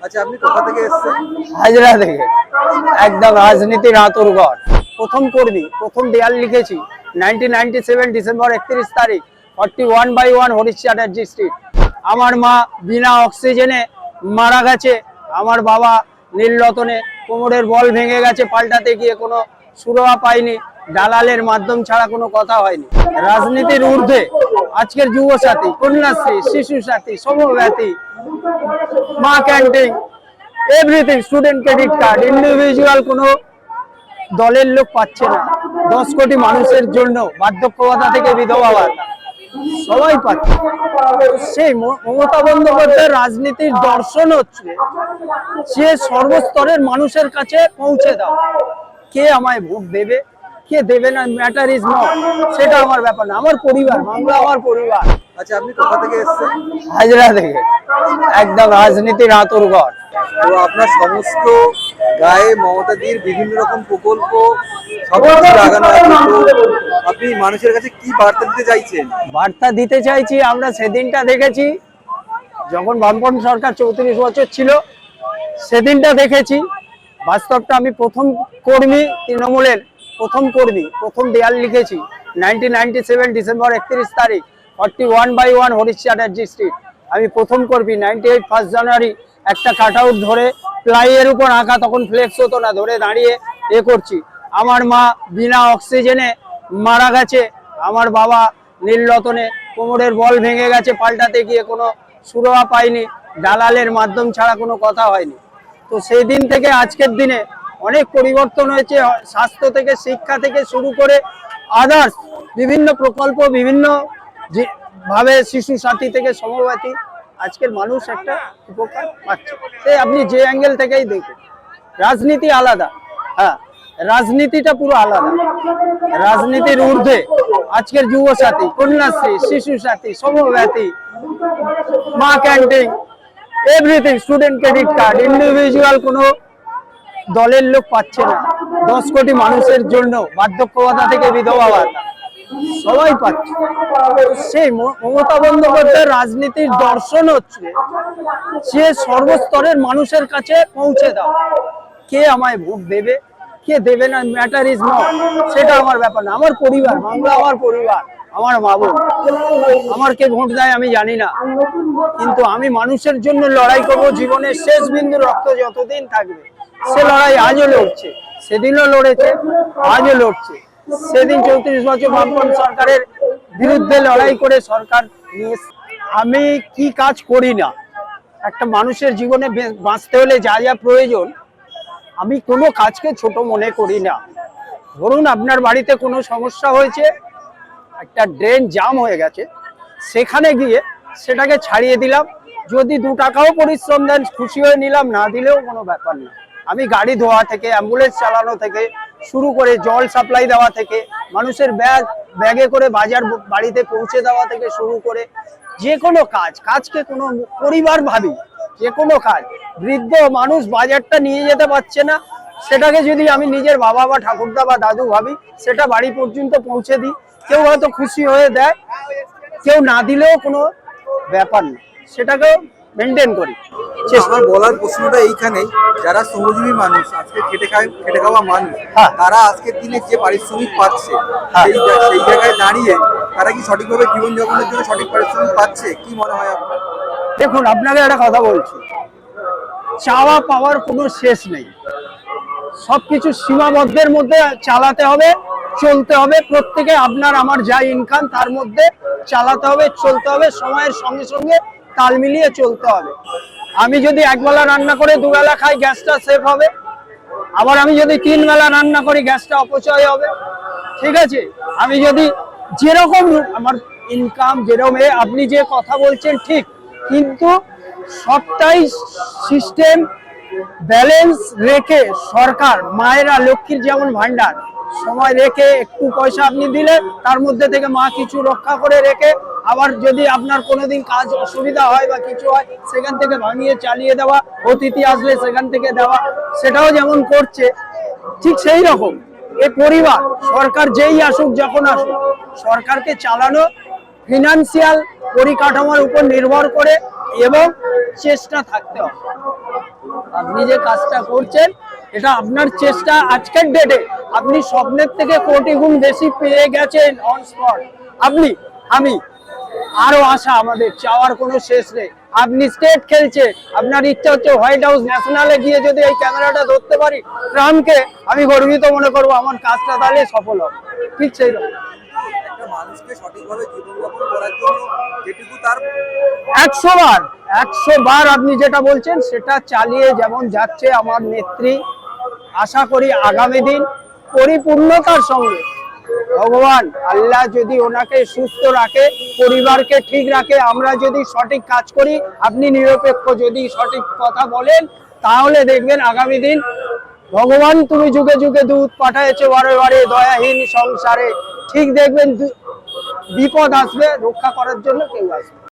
আচ্ছা, আপনি কোথা থেকে এসেছেন? হাজরা থেকে। একদম রাজনীতির আঁতুড়ঘর। প্রথম কর্মী, প্রথম দেয়াল লিখেছি 1997 ডিসেম্বর 31 তারিখ 41/1 হরিশ চ্যাটার্জি স্ট্রিট। আমার মা বিনা অক্সিজেনে মারা গেছে। আমার বাবা নীলরতনে কোমরের বল ভেঙে গেছে, পাল্টাতে গিয়ে কোনো সুরাহা পাইনি। দালালের মাধ্যম ছাড়া কোনো কথা হয়নি। রাজনীতির ঊর্ধ্বে আজকের যুবসাথী, কন্যাশ্রী, শিশু সাথী, সমব্যাথী, মা canteen, everything, student credit card, individual কোনো দলের লোক পাচ্ছে না। 10 কোটি মানুষের জন্য বার্ধক্য ভাতা থেকে বিধবা ভাতা সবাই পাচ্ছে। সেই মমতা বন্দ্যোপাধ্যায়ের রাজনীতির দর্শন হচ্ছে সে সর্বস্তরের মানুষের কাছে পৌঁছে দাও। কে আমায় ভোট দেবে, কে দেবে না, ম্যাটার ইজ নট, সেটা আমার ব্যাপার না। আমার পরিবার, বাংলা আমার পরিবার। আচ্ছা, আপনি কোথা থেকে এসেছেন? হাজরা থেকে। একদম রাজনীতির আঁতুড়ঘর। তো আপনার সমস্ত গায়ে মমতাদির বিভিন্ন রকম প্রকল্প সবকিছু লাগানো আছে, তো আপনি মানুষের কাছে কি বার্তা দিতে চাইছেন? বার্তা দিতে চাইছি, আমরা সেদিনটা দেখেছি যখন বামপন্থী সরকার 34 বছর ছিল, সেদিনটা দেখেছি। বাস্তবটা আমি প্রথম কর্মী, তৃণমূলের প্রথম কর্মী, প্রথম দেয়াল লিখেছি 1997 ডিসেম্বর 31 তারিখ 41/1 হরিশ চ্যাটার্জি স্ট্রিট। আমি প্রথম কর্মী। 98 1 জানুয়ারি একটা কাট আউট ধরে প্লাইয়ের উপর আঁকা, তখন ফ্লেক্স হতো না, ধরে দাঁড়িয়ে করছি। আমার মা বিনা অক্সিজেনে মারা গেছে। আমার বাবা নীলরতনে কোমরের বল ভেঙে গেছে, পাল্টাতে গিয়ে কোনো সুরাহা পাইনি। দালালের মাধ্যম ছাড়া কোনো কথা হয়নি। তো সেই দিন থেকে আজকের দিনে অনেক পরিবর্তন হয়েছে। স্বাস্থ্য থেকে, শিক্ষা থেকে শুরু করে আদার্স বিভিন্ন প্রকল্প, বিভিন্ন ভাবে, শিশু সাথী থেকে সমব্যাথী, আজকের মানুষ একটা উপকার পাচ্ছে। সেই আপনি যে অ্যাঙ্গেল থেকেই দেখুন, রাজনীতি আলাদা। হ্যাঁ, রাজনীতিটা পুরো আলাদা। রাজনীতির ঊর্ধ্বে আজকের যুবসাথী, কন্যাশ্রী, শিশু সাথী, সমব্যাথী, মা canteen, everything, student credit card, individual কোনো দলের লোক পাচ্ছে না। 10 কোটি মানুষের জন্য বার্ধক্য ভাতা থেকে বিধবা ভাতা সবাই পাচ্ছে। সেই মমতা বন্দ্যোপাধ্যায়ের রাজনীতির দর্শন হচ্ছে সে সর্বস্তরের মানুষের কাছে পৌঁছে দাও। কে আমায় ভোট দেবে, কে দেবে না, ম্যাটার ইজ নট, সেটা আমার ব্যাপার না। আমার পরিবার, বাংলা আমার পরিবার, আমার মা বোন। আমার কে ভোট দেয় আমি জানি না, কিন্তু আমি মানুষের জন্য লড়াই করবো জীবনের শেষ বিন্দু রক্ত যতদিন থাকবে। সে লড়াই আজও লড়ছে, সেদিনও লড়েছে, আজও লড়ছে। সেদিন 34 বছর বামপন্থী সরকারের বিরুদ্ধে লড়াই করে সরকার নিয়ে। আমি কি কাজ করি না, একটা মানুষের জীবনে বাঁচতে হলে যা যা প্রয়োজন, আমি কোনো কাজকে ছোট মনে করি না। ধরুন আপনার বাড়িতে কোনো সমস্যা হয়েছে, একটা ড্রেন জাম হয়ে গেছে, সেখানে গিয়ে সেটাকে ছাড়িয়ে দিলাম। যদি 2 টাকাও পরিশ্রম দেন খুশি হয়ে নিলাম, না দিলেও কোনো ব্যাপার না। আমি গাড়ি ধোয়া থেকে, অ্যাম্বুলেন্স চালানো থেকে শুরু করে, জল সাপ্লাই দেওয়া থেকে, মানুষের ব্যাগে করে বাজার বাড়িতে পৌঁছে দেওয়া থেকে শুরু করে যে কোনো কাজকে কোনো পরিবার ভাবি। যে কোনো কাজ, বৃদ্ধ মানুষ বাজারটা নিয়ে যেতে পারছে না, সেটাকে যদি আমি নিজের বাবা বা ঠাকুরদা বা দাদু ভাবি, সেটা বাড়ি পর্যন্ত পৌঁছে দিই। কেউ হয়তো খুশি হয়ে দেয়, কেউ না দিলেও কোনো ব্যাপার না, সেটাকেও মেনটেন করি। আমার বলার প্রশ্নটা এইখানেই, যারা শ্রমজীবী মানুষ, আজকে খেটে খাওয়া মানুষ, হ্যাঁ, তারা আজকের দিনে যে পারিশ্রমিক পাচ্ছে, হ্যাঁ, সেই জায়গায় দাঁড়িয়ে তারা কি সঠিকভাবে জীবনযাপনের জন্য সঠিক পারিশ্রমিক পাচ্ছে? কি মনে হয় আপনার? দেখুন, আপনাকে একটা কথা বলছি, চাওয়া পাওয়ার কোনো শেষ নেই। সবকিছু সীমাবদ্ধের মধ্যে চালাতে হবে, চলতে হবে। প্রত্যেকে আপনার আমার যা ইনকাম তার মধ্যে চালাতে হবে, চলতে হবে। সময়ের সঙ্গে সঙ্গে তাল মিলিয়ে চলতে হবে। আমি যদি একবেলা রান্না করে দুবেলা খাই, গ্যাসটা সেভ হবে। আবার আমি যদি 3 বেলা রান্না করি, গ্যাসটা অপচয় হবে। ঠিক আছে, আমি যদি যেরকম আমার ইনকাম, যেরকম আপনি যে কথা বলছেন ঠিক, কিন্তু সবটাই সিস্টেম ব্যালেন্স রেখে সরকার, মায়েরা লক্ষ্মীর যেমন ভান্ডার, সময় রেখে একটু পয়সা আপনি দিলে তার মধ্যে থেকে মা কিছু রক্ষা করে রেখে, আবার যদি আপনার কোনোদিন কাজ অসুবিধা হয় বা কিছু হয়, সেখান থেকে ভাঙিয়ে চালিয়ে দেওয়া, অতিথি আসলে সেখান থেকে দেওয়া, সেটাও যেমন করছে, ঠিক সেই রকম এই পরিবার, সরকার যেই আসুক, যখন আসুক, সরকারকে চালানো ফিনান্সিয়াল পরিকাঠামোর উপর নির্ভর করে এবং চেষ্টা থাকতে হবে। আপনি যে কাজটা করছেন এটা আপনার চেষ্টা, আজকের ডেটে আপনি স্বপ্নের থেকে কোটি গুণ বেশি পেয়ে গেছেন অন স্পট। আপনি, আমি, আরো আশা, আমাদের চাওয়ার কোনো শেষ নেই। আপনি স্টেট খেলছে, আপনার ইচ্ছা হচ্ছে হোয়াইট হাউস ন্যাশনালে গিয়ে যদি এই ক্যামেরাটা ধরতে পারি ট্রাম্পকে, আমি গর্বিত মনে করবো, আমার কাজটা তাহলে সফল হবে। ঠিক সেই রকম একটা মানুষকে সঠিকভাবে জীবনযাপন করার জন্য যেটুকু তার 100 বার আপনি যেটা বলছেন সেটা চালিয়ে যেমন যাচ্ছে আমার নেত্রী, আশা করি আগামী দিন পরিপূর্ণতার সঙ্গে ভগবান আল্লাহ যদি ওনাকে সুস্থ রাখে, পরিবারকে ঠিক রাখে, আমরা যদি সঠিক কাজ করি, আপনি নিরপেক্ষ যদি সঠিক কথা বলেন, তাহলে দেখবেন আগামী দিন ভগবান তুমি যুগে যুগে দূত পাঠাইছো বারে বারে দয়াহীন সংসারে, ঠিক দেখবেন বিপদ আসবে, রক্ষা করার জন্য কেউ আসবে।